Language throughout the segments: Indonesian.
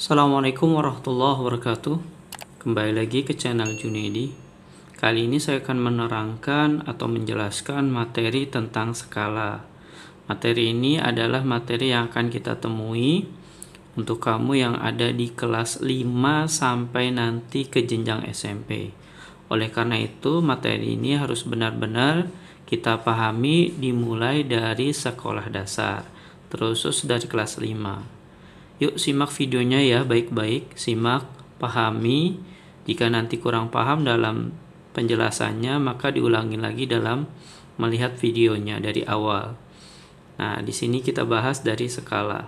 Assalamualaikum warahmatullahi wabarakatuh. Kembali lagi ke channel Junaidi. Kali ini saya akan menerangkan atau menjelaskan materi tentang skala. Materi ini adalah materi yang akan kita temui untuk kamu yang ada di kelas 5 sampai nanti ke jenjang SMP. Oleh karena itu, materi ini harus benar-benar kita pahami dimulai dari sekolah dasar, terus dari kelas 5. Yuk simak videonya ya baik-baik, simak, pahami. Jika nanti kurang paham dalam penjelasannya, maka diulangi lagi dalam melihat videonya dari awal. Nah, di sini kita bahas dari skala.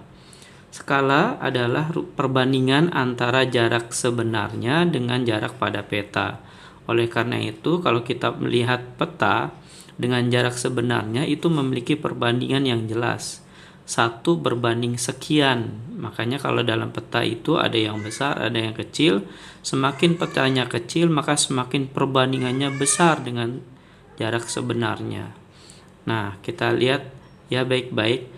Skala adalah perbandingan antara jarak sebenarnya dengan jarak pada peta. Oleh karena itu, kalau kita melihat peta dengan jarak sebenarnya itu memiliki perbandingan yang jelas. 1 berbanding sekian. Makanya kalau dalam peta itu ada yang besar, ada yang kecil. Semakin petanya kecil, maka semakin perbandingannya besar dengan jarak sebenarnya. Nah, kita lihat ya baik-baik.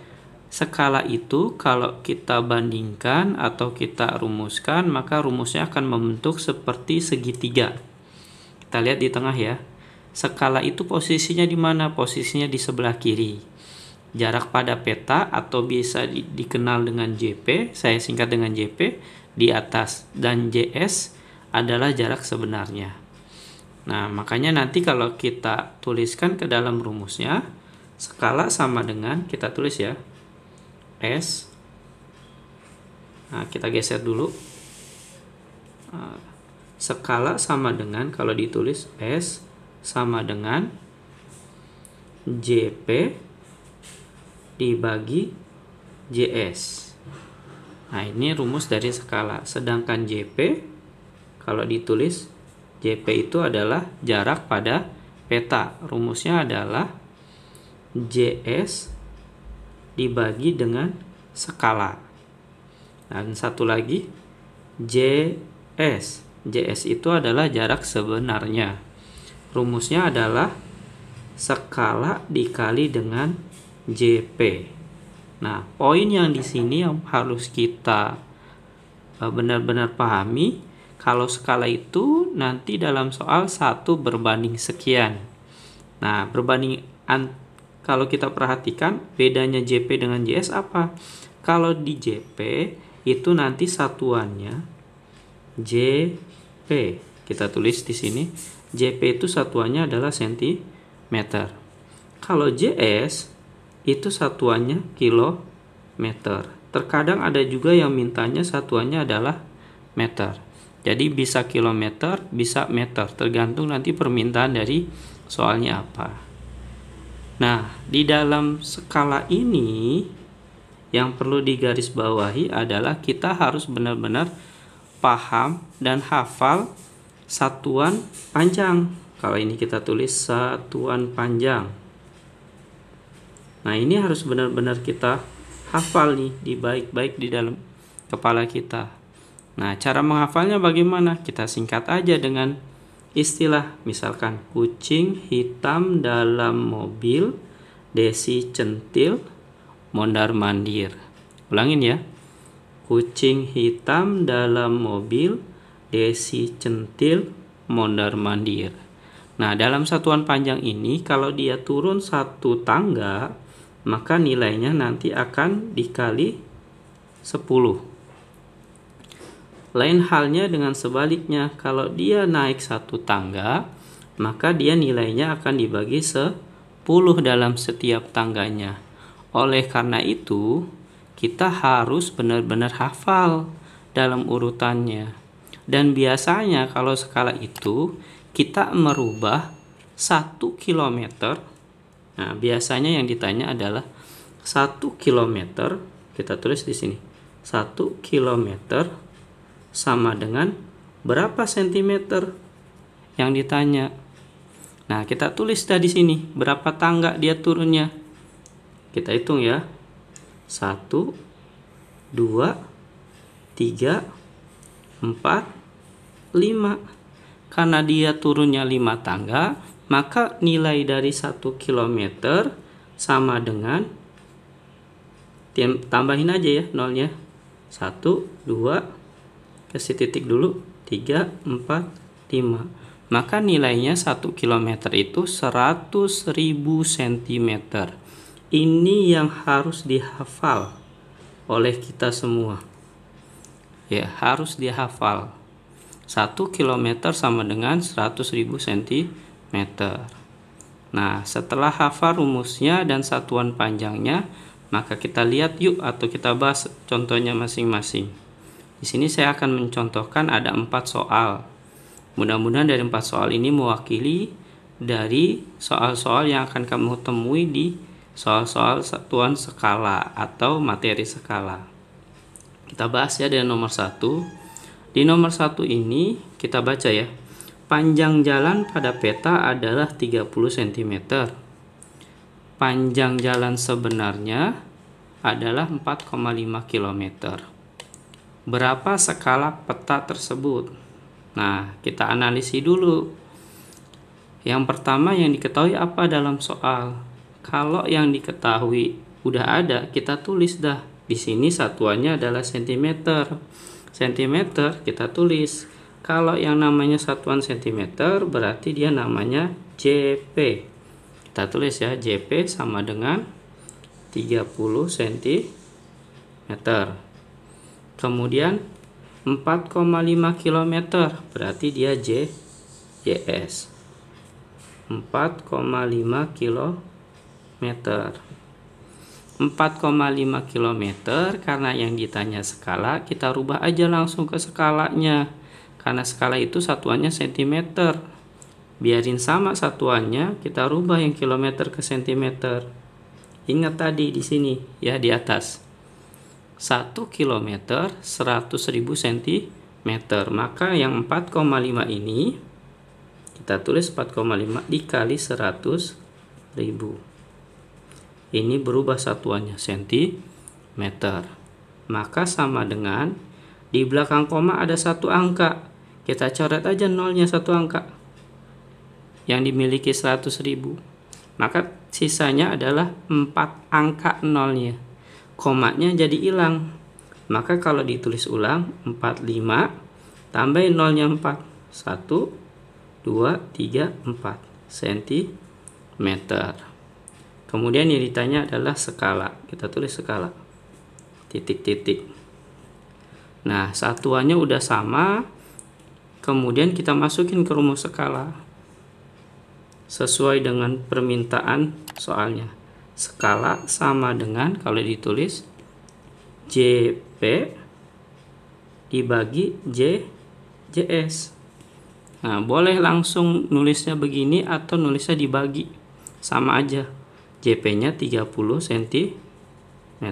Skala itu kalau kita bandingkan atau kita rumuskan, maka rumusnya akan membentuk seperti segitiga. Kita lihat di tengah ya. Skala itu posisinya di mana? Posisinya di sebelah kiri. Jarak pada peta atau bisa dikenal dengan JP, saya singkat dengan JP, di atas, dan JS adalah jarak sebenarnya. Nah, makanya nanti kalau kita tuliskan ke dalam rumusnya, skala sama dengan, kita tulis ya, S. Nah, kita geser dulu. Skala sama dengan, kalau ditulis S sama dengan JP dibagi JS. Nah, ini rumus dari skala. Sedangkan JP, kalau ditulis, JP itu adalah jarak pada peta. Rumusnya adalah JS dibagi dengan skala. Dan satu lagi, JS. JS itu adalah jarak sebenarnya. Rumusnya adalah skala dikali dengan JP. Nah, poin yang di sini yang harus kita benar-benar pahami, kalau skala itu nanti dalam soal 1 berbanding sekian. Nah, kalau kita perhatikan bedanya JP dengan JS apa? Kalau di JP itu nanti satuannya JP. Kita tulis di sini JP itu satuannya adalah sentimeter. Kalau JS itu satuannya kilometer. Terkadang ada juga yang mintanya satuannya adalah meter. Jadi bisa kilometer, bisa meter, tergantung nanti permintaan dari soalnya apa. Nah, di dalam skala ini yang perlu digarisbawahi adalah kita harus benar-benar paham dan hafal satuan panjang. Kalau ini kita tulis satuan panjang. Nah, ini harus benar-benar kita hafal nih, baik-baik di dalam kepala kita. Nah, cara menghafalnya bagaimana? Kita singkat aja dengan istilah. Misalkan, kucing hitam dalam mobil, Desi centil, mondar-mandir. Ulangin ya. Kucing hitam dalam mobil, Desi centil, mondar-mandir. Nah, dalam satuan panjang ini, kalau dia turun 1 tangga, maka nilainya nanti akan dikali 10. Lain halnya dengan sebaliknya, kalau dia naik 1 tangga, maka dia nilainya akan dibagi 10 dalam setiap tangganya. Oleh karena itu, kita harus benar-benar hafal dalam urutannya. Dan biasanya kalau skala itu, kita merubah 1 kilometer. Nah, biasanya yang ditanya adalah 1 kilometer, kita tulis di sini. 1 kilometer sama dengan berapa sentimeter yang ditanya. Nah, kita tulis di sini berapa tangga dia turunnya. Kita hitung ya. 1 2 3 4 5. Karena dia turunnya 5 tangga, maka nilai dari 1 kilometer sama dengan, tambahin aja ya nolnya, 1, 2, kasih titik dulu, 3, 4, 5. Maka nilainya 1 km itu 100.000 cm. Ini yang harus dihafal oleh kita semua. Ya, harus dihafal. 1 km sama dengan 100.000 cm. Nah, setelah hafal rumusnya dan satuan panjangnya, maka kita lihat yuk atau kita bahas contohnya masing-masing. Di sini saya akan mencontohkan ada 4 soal. Mudah-mudahan dari 4 soal ini mewakili dari soal-soal yang akan kamu temui di soal-soal satuan skala atau materi skala. Kita bahas ya dari nomor 1. Di nomor 1 ini kita baca ya. Panjang jalan pada peta adalah 30 cm. Panjang jalan sebenarnya adalah 4,5 km. Berapa skala peta tersebut? Nah, kita analisis dulu. Yang pertama yang diketahui apa dalam soal? Kalau yang diketahui udah ada, kita tulis dah. Di sini satuannya adalah cm. Cm kita tulis. Kalau yang namanya satuan cm berarti dia namanya JP. Kita tulis ya, JP sama dengan 30 cm. Kemudian 4,5 km berarti dia JS. 4,5 km. 4,5 km karena yang ditanya skala, kita rubah aja langsung ke skalanya. Karena skala itu satuannya cm. Biarin sama satuannya, kita rubah yang kilometer ke cm. Ingat tadi di sini ya di atas. 1 km 100.000 cm. Maka yang 4,5 ini kita tulis 4,5 dikali 100.000. Ini berubah satuannya cm. Maka sama dengan di belakang koma ada satu angka. Kita coret aja nolnya satu angka yang dimiliki 100.000. Maka sisanya adalah 4 angka nolnya. Komanya jadi hilang. Maka kalau ditulis ulang 45 tambahin nolnya 4. 1, 2, 3, 4 cm. Kemudian yang ditanya adalah skala. Kita tulis skala. Titik-titik. Nah, satuannya udah sama. Kemudian kita masukin ke rumus skala sesuai dengan permintaan soalnya. Skala sama dengan kalau ditulis JP dibagi JS. Nah, boleh langsung nulisnya begini atau nulisnya dibagi. Sama aja. JP-nya 30 cm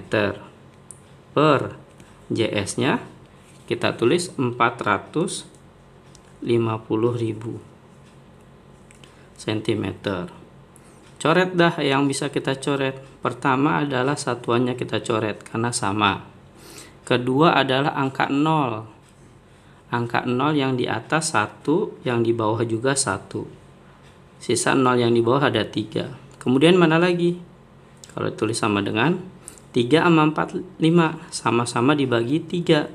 per JS-nya kita tulis 450.000 cm. Coret dah yang bisa kita coret. Pertama adalah satuannya kita coret karena sama. Kedua adalah angka 0. Angka 0 yang di atas 1, yang di bawah juga 1. Sisa 0 yang di bawah ada 3. Kemudian mana lagi? Kalau tulis sama dengan 3 sama 4, 5. Sama-sama dibagi 3.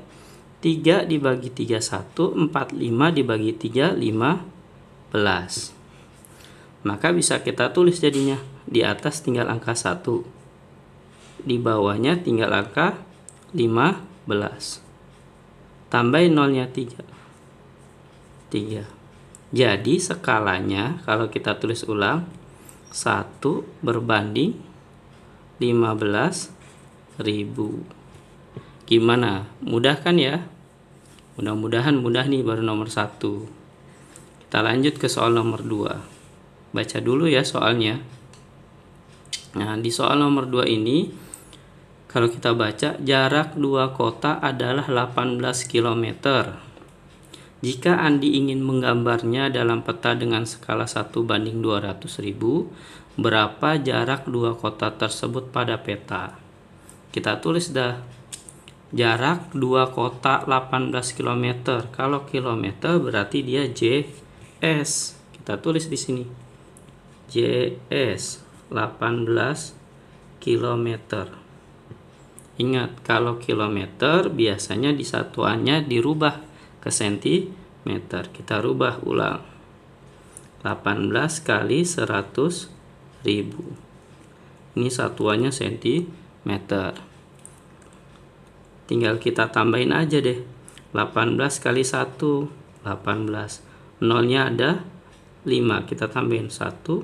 3 dibagi 3, 1. 4, 5 dibagi 3, 15. Maka bisa kita tulis jadinya. Di atas tinggal angka 1. Di bawahnya tinggal angka 15. Tambahin nolnya 3. Jadi skalanya kalau kita tulis ulang 1 berbanding 15.000. Gimana? Mudah kan ya? Mudah-mudahan mudah nih baru nomor 1. Kita lanjut ke soal nomor 2. Baca dulu ya soalnya. Nah, di soal nomor 2 ini kalau kita baca, jarak dua kota adalah 18 km. Jika Andi ingin menggambarnya dalam peta dengan skala 1:200.000, berapa jarak dua kota tersebut pada peta? Kita tulis dah. Jarak dua kota 18 km. Kalau kilometer berarti dia JS. Kita tulis di sini. JS 18 km. Ingat, kalau kilometer biasanya di satuannya dirubah ke sentimeter. Kita rubah ulang. 18 kali 100.000. Ini satuannya sentimeter. Tinggal kita tambahin aja deh. 18 kali 1, 18. Nolnya ada 5. Kita tambahin 1,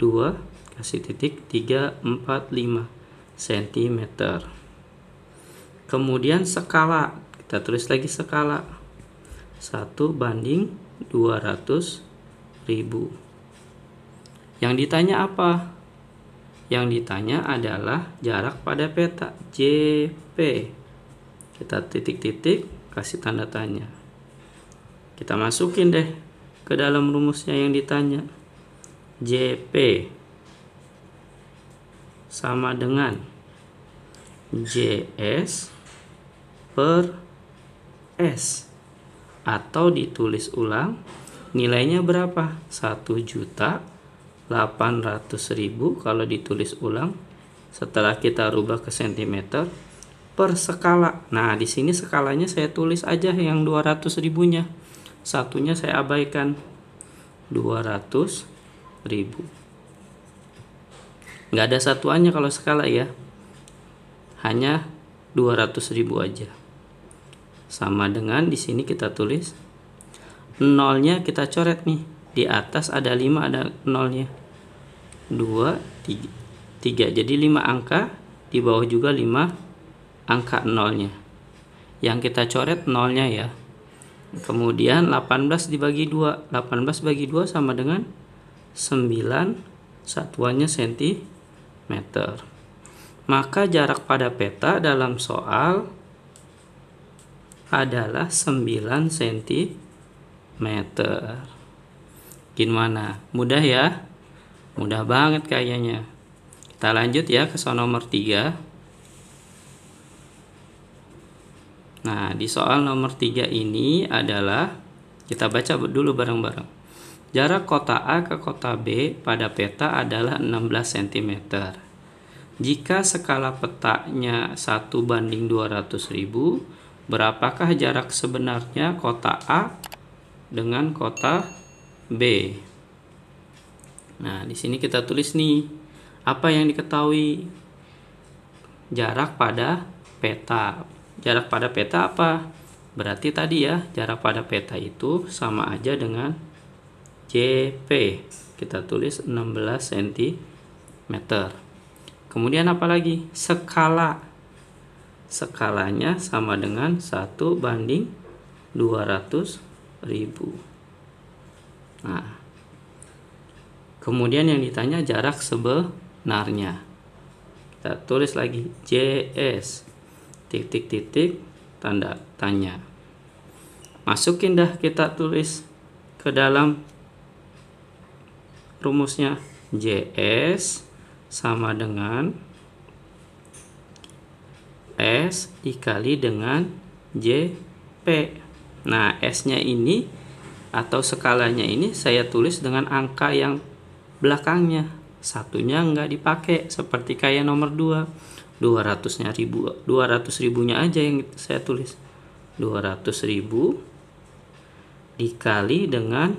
2, kasih titik, 3, 4, 5 cm. Kemudian skala. Kita tulis lagi skala. 1/200.000. Yang ditanya apa? Yang ditanya adalah jarak pada peta, JP. Kita titik-titik, kasih tanda tanya. Kita masukin deh ke dalam rumusnya yang ditanya. JP sama dengan JS per S. Atau ditulis ulang, nilainya berapa? 1.800.000 kalau ditulis ulang. Setelah kita rubah ke cm per skala. Nah, di sini skalanya saya tulis aja yang 200.000-nya. Satunya saya abaikan. 200.000. Nggak ada satuannya kalau skala ya. Hanya 200.000 aja. Sama dengan di sini kita tulis nolnya, kita coret nih. Di atas ada 5, ada nolnya. 2, 3. Jadi 5 angka, di bawah juga 5 angka nolnya. Yang kita coret nolnya ya. Kemudian 18 dibagi 2. 18 bagi 2 sama dengan 9, satuannya sentimeter. Maka jarak pada peta dalam soal adalah 9 cm. Gimana? Mudah ya? Mudah banget kayaknya. Kita lanjut ya ke soal nomor 3. Nah, di soal nomor 3 ini adalah, kita baca dulu bareng-bareng. Jarak kota A ke kota B pada peta adalah 16 cm. Jika skala petanya 1/200.000, berapakah jarak sebenarnya kota A dengan kota B? Nah, di sini kita tulis nih, apa yang diketahui? Jarak pada peta. Jarak pada peta apa? Berarti tadi ya, jarak pada peta itu sama aja dengan JP. Kita tulis 16 cm. Kemudian apa lagi? Skala. Skalanya sama dengan 1/200.000. Nah, kemudian yang ditanya jarak sebenarnya. Kita tulis lagi JS titik-titik tanda tanya. Masukin dah, kita tulis ke dalam rumusnya. JS sama dengan S dikali dengan JP. Nah, S-nya ini atau skalanya ini saya tulis dengan angka yang belakangnya. Satunya nggak dipakai seperti kayak nomor 2. 200.000-nya aja yang saya tulis. 200.000 dikali dengan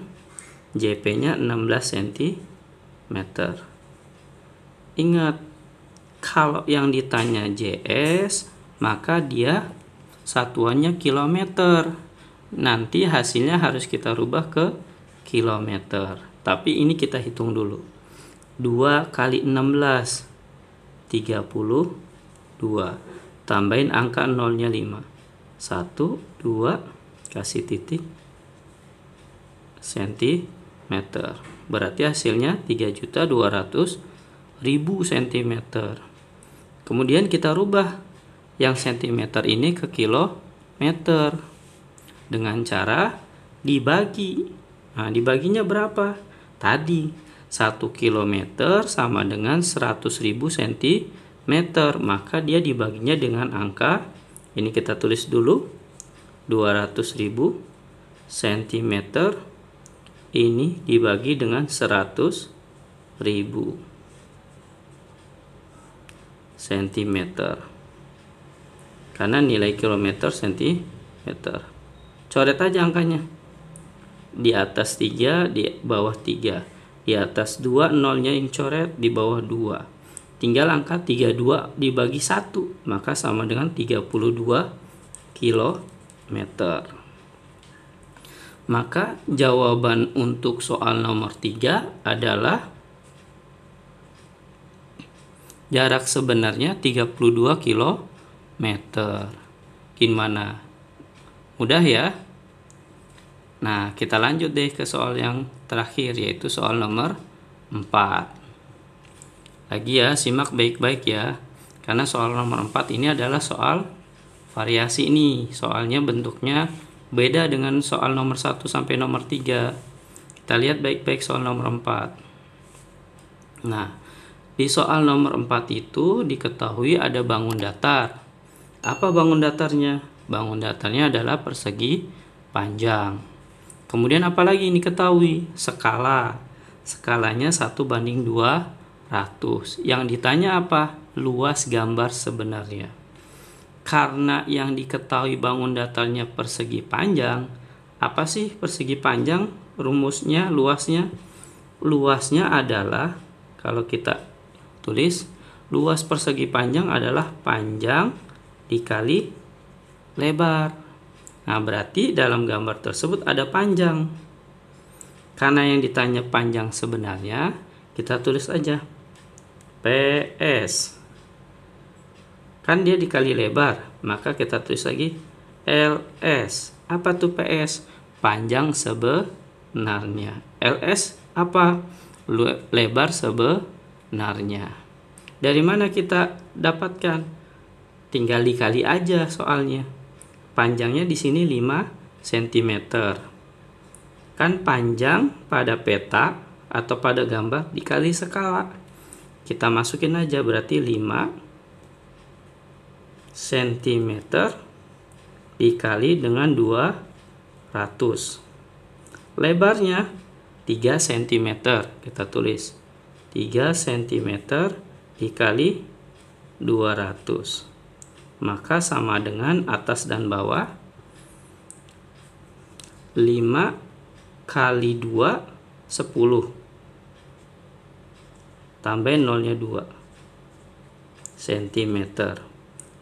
JP-nya 16 cm. Ingat, kalau yang ditanya JS, maka dia satuannya kilometer. Nanti hasilnya harus kita rubah ke kilometer. Tapi ini kita hitung dulu. 2 kali 16, 32. Tambahin angka nolnya 5. 1, 2, kasih titik, cm. Berarti hasilnya 3.200.000 cm. Kemudian kita rubah yang cm ini ke kilometer dengan cara dibagi. Nah, dibaginya berapa? Tadi 1 km sama dengan 100.000 cm, maka dia dibaginya dengan angka, ini kita tulis dulu, 200.000 cm ini dibagi dengan 100.000 cm, karena nilai kilometer cm. coret aja angkanya. Di atas 3, di bawah 3. Di atas 2, nolnya yang coret, di bawah 2. Tinggal angka 32 dibagi 1, maka sama dengan 32 kilometer. Maka jawaban untuk soal nomor 3 adalah jarak sebenarnya 32 kilometer. Gimana? Mudah ya? Nah, kita lanjut deh ke soal yang terakhir, yaitu soal nomor 4. Lagi ya, simak baik-baik ya. Karena soal nomor 4 ini adalah soal variasi nih. Soalnya bentuknya beda dengan soal nomor 1 sampai nomor 3. Kita lihat baik-baik soal nomor 4. Nah, di soal nomor 4 itu diketahui ada bangun datar. Apa bangun datarnya? Bangun datarnya adalah persegi panjang. Kemudian apalagi ini ketahui? Skala. Skalanya 1:200. Yang ditanya apa? Luas gambar sebenarnya. Karena yang diketahui bangun datarnya persegi panjang. Apa sih persegi panjang? Rumusnya, luasnya? Luasnya adalah, kalau kita tulis, luas persegi panjang adalah panjang dikali lebar. Nah, berarti dalam gambar tersebut ada panjang. Karena yang ditanya panjang sebenarnya, kita tulis aja PS. Kan dia dikali lebar, maka kita tulis lagi LS. Apa tuh PS? Panjang sebenarnya. LS apa? Lebar sebenarnya. Dari mana kita dapatkan? Tinggal dikali aja soalnya. Panjangnya di sini 5 cm. Kan panjang pada peta atau pada gambar dikali skala. Kita masukin aja, berarti 5 cm dikali dengan 200. Lebarnya 3 cm. Kita tulis 3 cm dikali 200. Maka sama dengan atas dan bawah. 5 kali 2, 10. Tambahin nolnya 2 cm.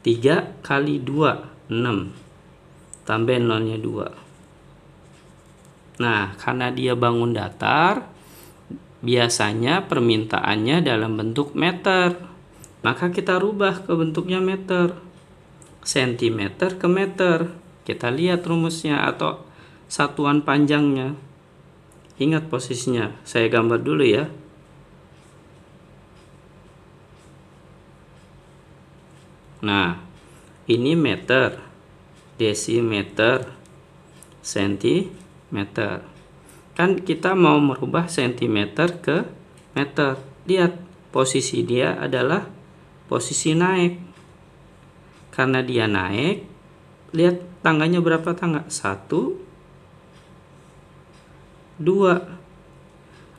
3 kali 2, 6. Tambahin nolnya 2. Nah, karena dia bangun datar, biasanya permintaannya dalam bentuk meter. Maka kita rubah ke bentuknya meter. Sentimeter ke meter. Kita lihat rumusnya atau satuan panjangnya. Ingat posisinya. Saya gambar dulu ya. Nah, ini meter, desimeter, sentimeter. Kan kita mau merubah sentimeter ke meter. Lihat, posisi dia adalah posisi naik. Karena dia naik, lihat tangganya berapa tangga? 1, 2.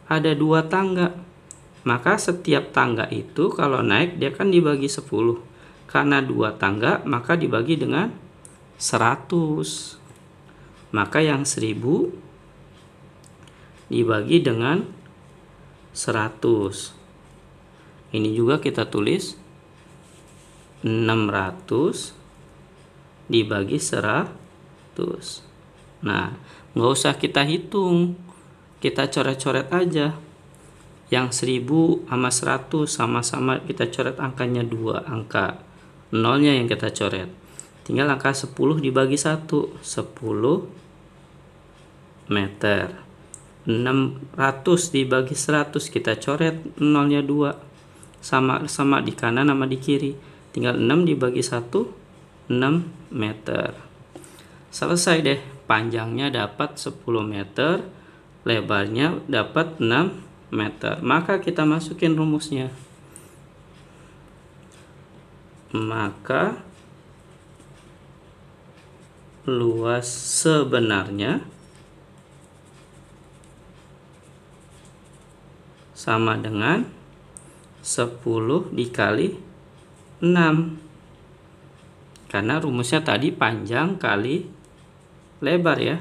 Ada 2 tangga. Maka setiap tangga itu kalau naik dia kan dibagi 10. Karena 2 tangga maka dibagi dengan 100. Maka yang 1000 dibagi dengan 100. Ini juga kita tulis 600 dibagi 100. Nah, nggak usah kita hitung. Kita coret-coret aja. Yang 1000 sama 100 sama-sama kita coret angkanya 2 angka. Nolnya yang kita coret. Tinggal angka 10 dibagi 1. 10 meter. 600 dibagi 100 kita coret nolnya 2. Sama-sama di kanan sama di kiri. Tinggal 6 dibagi 1, 6 meter. Selesai deh. Panjangnya dapat 10 meter. Lebarnya dapat 6 meter. Maka kita masukin rumusnya. Maka luas sebenarnya sama dengan 10 dikali 6. Karena rumusnya tadi panjang kali lebar ya.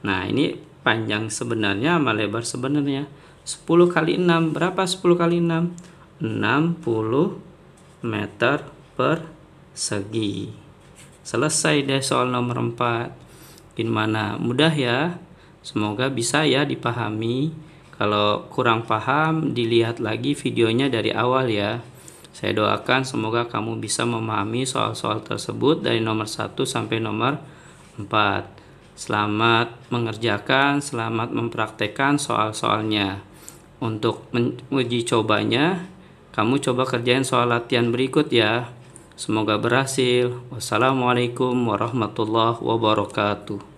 Nah, ini panjang sebenarnya sama lebar sebenarnya. 10 kali 6, berapa 10 kali 6? 60 meter persegi. Selesai deh soal nomor 4. Gimana? Mudah ya? Semoga bisa ya dipahami. Kalau kurang paham, dilihat lagi videonya dari awal ya. Saya doakan semoga kamu bisa memahami soal-soal tersebut dari nomor 1 sampai nomor 4. Selamat mengerjakan, selamat mempraktekkan soal-soalnya. Untuk uji cobanya, kamu coba kerjain soal latihan berikut ya. Semoga berhasil. Wassalamualaikum warahmatullahi wabarakatuh.